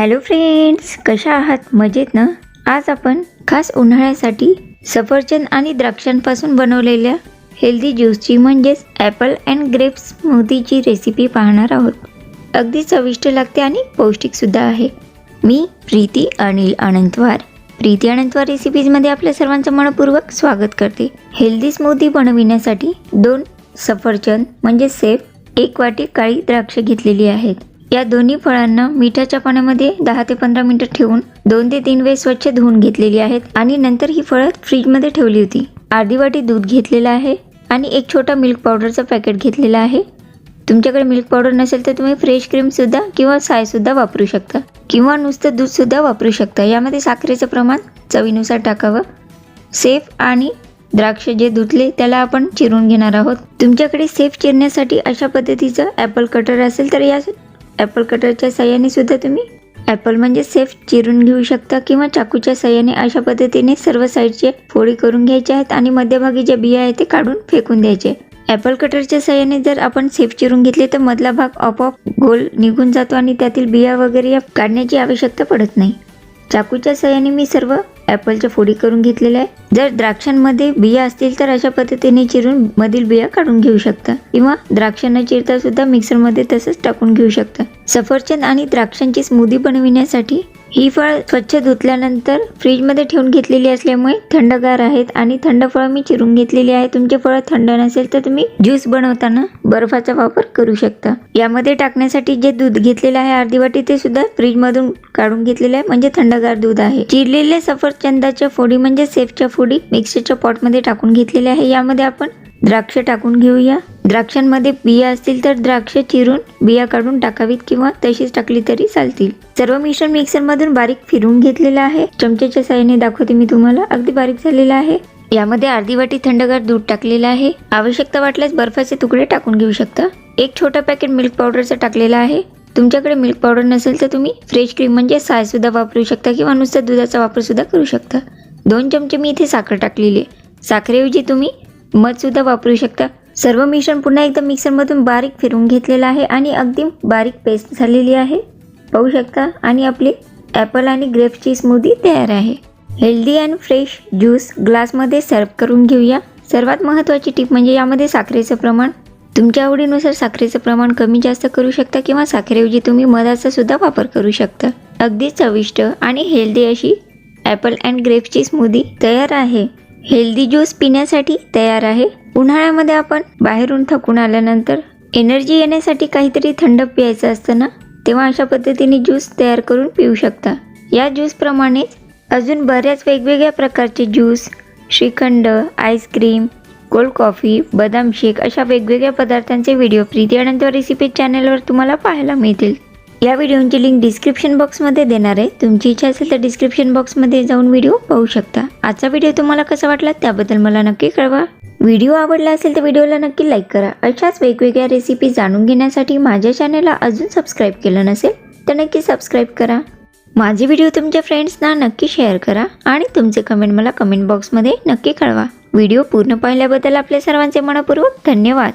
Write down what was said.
Hello friends, कशा आहात? मजेत ना? आज आपण खास उन्हाळ्यासाठी सफरचंद आणि द्राक्षांपासून बनवलेल्या हेल्दी ज्यूसची म्हणजेच ॲपल अँड ग्रेप्स स्मूथीची रेसिपी पाहणार आहोत. अगदी चविष्ट लागते आणि पौष्टिक सुद्धा आहे. मी प्रीती अनिल अनंतवार प्रीती अनंतवार रेसिपीजमध्ये आपल्या सर्वांचं मनपूर्वक स्वागत करते. हेल्दी स्मूथी बनविण्यासाठी 2 सफरचंद म्हणजे सेफ, 1 वाटी काळी द्राक्ष घेतलेली आहेत. या दोन्ही फळांना मिठाच्या पाण्यामध्ये 10 ते 15 मिनिटं ठेवून 2 ते 3 वेळेस स्वच्छ धुवून घेतलेली आहेत आणि नंतर ही फळं फ्रीजमध्ये ठेवली होती. अर्धी वाटी दूध घेतलेलं आहे आणि एक छोटा मिल्क पावडरचा पॅकेट घेतलेला आहे. तुमच्याकडे मिल्क पावडर नसेल तर तुम्ही फ्रेश क्रीम सुद्धा किंवा साय सुद्धा वापरू शकता किंवा नुसतं दूध सुद्धा वापरू शकता. यामध्ये साखरेचं प्रमाण चवीनुसार टाकावं. सेफ आणि द्राक्ष जे धुतले त्याला आपण चिरून घेणार आहोत. तुमच्याकडे सेफ चिरण्यासाठी अशा पद्धतीचं ॲपल कटर असेल तर या ॲपल कटरच्या साह्याने सुद्धा तुम्ही ॲपल म्हणजे सेफ चिरून घेऊ शकता किंवा चाकूच्या साह्याने अशा पद्धतीने सर्व साईडचे फोडी करून घ्यायचे आहेत आणि मध्यभागी जे बिया आहेत ते काढून फेकून द्यायचे. ॲपल कटरच्या साह्याने जर आपण सेफ चिरून घेतले तर मधला भाग आपोआप गोल निघून जातो आणि त्यातील बिया वगैरे काढण्याची आवश्यकता पडत नाही. चाकूच्या साह्याने मी सर्व ॲपलच्या फोडी करून घेतलेल्या आहे. जर द्राक्षांमध्ये बिया असतील तर अशा पद्धतीने चिरून मधील बिया काढून घेऊ शकता किंवा द्राक्षांना चिरता सुद्धा मिक्सरमध्ये तसंच टाकून घेऊ शकता. सफरचंद आणि द्राक्षांची स्मूदी बनविण्यासाठी ही फळ स्वच्छ धुतल्यानंतर फ्रीजमध्ये ठेवून घेतलेली असल्यामुळे थंडगार आहेत आणि थंड फळं मी चिरून घेतलेली आहे. तुमचे फळ थंड नसेल तर तुम्ही ज्यूस बनवताना बर्फाचा वापर करू शकता. यामध्ये टाकण्यासाठी जे दूध घेतलेलं आहे अर्धी वाटी ते सुद्धा फ्रीजमधून काढून घेतलेलं आहे म्हणजे थंडगार दूध आहे. चिरलेले सफरचंदाच्या फोडी म्हणजे सेफच्या फोडी मिक्सरच्या पॉटमध्ये टाकून घेतलेले आहे. यामध्ये आपण द्राक्ष टाकून घेऊया. द्राक्षांमध्ये बिया असतील तर द्राक्ष चिरून बिया काढून टाकावीत किंवा तशीच टाकली तरी चालतील. सर्व मिश्रण मिक्सरमधून बारीक फिरवून घेतलेलं आहे. चमच्याच्या साहाय्याने दाखवते मी तुम्हाला. अगदी बारीक झालेलं आहे. यामध्ये अर्धी वाटी थंडगार दूध टाकलेलं आहे. आवश्यकता वाटल्यास बर्फाचे तुकडे टाकून घेऊ शकता. एक छोटा पॅकेट मिल्क पावडरचा टाकलेला आहे. तुमच्याकडे मिल्क पावडर नसेल तर तुम्ही फ्रेश क्रीम म्हणजे साय सुद्धा वापरू शकता किंवा नुसतं दुधाचा वापर सुद्धा करू शकता. 2 चमचे मी इथे साखर टाकलेली आहे. साखरेऐवजी तुम्ही मध सुद्धा वापरू शकता. सर्व मिश्रण पुन्हा एकदा मिक्सरमधून बारीक फिरवून घेतलेलं आहे आणि अगदी बारीक पेस्ट झालेली आहे. पाहू शकता आणि आपली ॲपल आणि ग्रेप्सची स्मूदी तयार आहे. हेल्दी अँड फ्रेश ज्यूस ग्लासमध्ये सर्व करून घेऊया. सर्वात महत्त्वाची टिप म्हणजे यामध्ये साखरेचं प्रमाण तुमच्या आवडीनुसार साखरेचं प्रमाण कमी जास्त करू शकता किंवा साखरेऐवजी तुम्ही मधाचा सुद्धा वापर करू शकता. अगदी चविष्ट आणि हेल्दी अशी ॲपल अँड ग्रेप्सची स्मूदी तयार आहे. हेल्दी ज्यूस पिण्यासाठी तयार आहे. उन्हाळ्यामध्ये आपण बाहेरून थकून आल्यानंतर एनर्जी येण्यासाठी काहीतरी थंड प्यायचं असतं ना, तेव्हा अशा पद्धतीने ज्यूस तयार करून पिऊ शकता. या ज्यूसप्रमाणेच अजून बऱ्याच वेगवेगळ्या प्रकारचे juice, shrikhand, ice cream, cold coffee, बदाम शेक अशा वेगवेगळ्या पदार्थांचे व्हिडिओ प्रीती अनंतवार रेसिपी चॅनलवर तुम्हाला पाहायला मिळतील. या व्हिडिओची लिंक डिस्क्रिप्शन बॉक्समध्ये देणार आहे. तुमची इच्छा असेल तर डिस्क्रिप्शन बॉक्समध्ये जाऊन व्हिडिओ पाहू शकता. आजचा व्हिडिओ तुम्हाला कसा वाटला त्याबद्दल मला नक्की कळवा. व्हिडिओ आवडला असेल तर व्हिडिओला नक्की लाईक करा. अशाच वेगवेगळ्या रेसिपी जाणून घेण्यासाठी माझ्या चॅनलला अजून सबस्क्राईब केलं नसेल तर नक्की सबस्क्राईब करा. माझे व्हिडिओ तुमच्या फ्रेंड्सना नक्की शेअर करा आणि तुमचे कमेंट मला कमेंट बॉक्समध्ये नक्की कळवा. व्हिडिओ पूर्ण पाहिल्याबद्दल आपल्या सर्वांचे मनपूर्वक धन्यवाद.